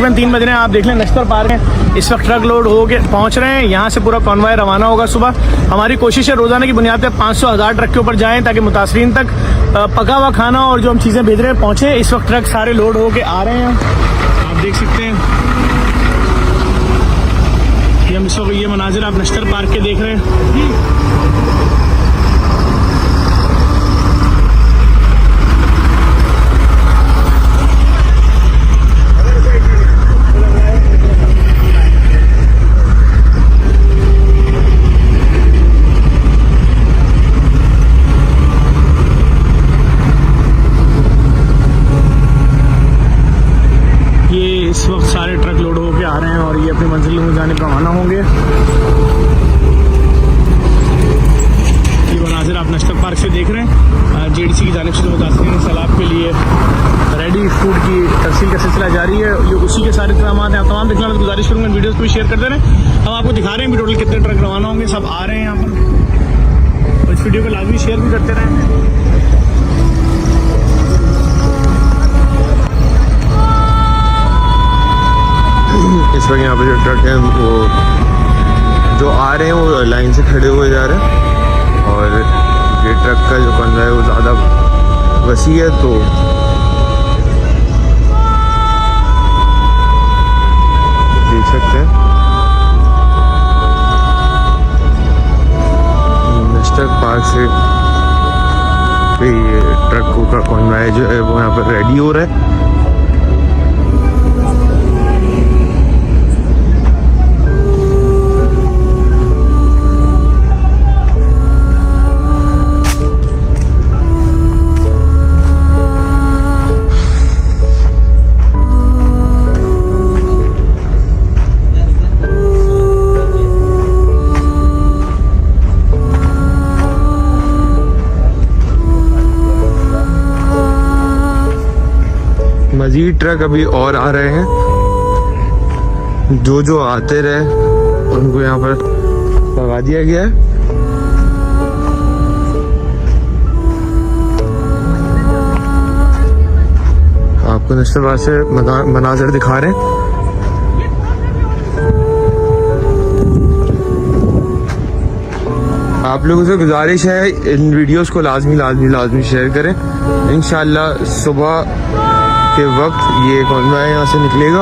तकरीबन 3 बज रहे हैं। आप देख लें नश्तर पार्क है, इस वक्त ट्रक लोड हो के पहुंच रहे हैं। यहाँ से पूरा कॉन्वॉय रवाना होगा सुबह। हमारी कोशिश है रोजाना की बुनियाद पर 500-1000 ट्रक के ऊपर जाएं ताकि मुतासरीन तक पका हुआ खाना और जो हम चीज़ें भेज रहे हैं पहुँचे। इस वक्त ट्रक सारे लोड होके आ रहे हैं, आप देख सकते हैं। ये हम इस वक्त ये मनाजिर आप नश्तर पार्क के देख रहे हैं। इस वक्त सारे ट्रक लोड होके आ रहे हैं और ये अपनी मंजिल में जाने रवाना होंगे। ये मनाजिर आप नश्तर पार्क से देख रहे हैं। जेडीसी की जानिब से मुतासरीन सैलाब के लिए रेडी फूड की तफसील का सिलसिला जारी है। ये उसी के सारे इंतजाम हैं। आप तमाम देखना गुजारिश करूँगा वीडियोज़ को भी शेयर करते रहें। हम आपको दिखा रहे हैं भी टोटल कितने ट्रक रवाना होंगे, सब आ रहे हैं यहाँ पर। इस वीडियो को लाजमी शेयर भी करते रहें। इस वक्त यहाँ पे जो ट्रक हैं वो जो आ रहे हैं वो लाइन से खड़े हुए जा रहे हैं और ये ट्रक का जो कॉन्वॉय है वो ज़्यादा वसी है तो देख सकते हैं। नश्तर पार्क से ये ट्रकों का कॉन्वॉय जो है वो यहाँ पर रेडी हो रहा है। मजीद ट्रक अभी और आ रहे हैं, जो आते रहे उनको यहाँ पर लगा दिया गया है। आपको नश्तर पार्क से मनाज़र दिखा रहे हैं। आप लोगों से गुजारिश है इन वीडियोस को लाजमी शेयर करें। इंशाअल्लाह सुबह के वक्त ये कॉन्वॉय यहाँ से निकलेगा।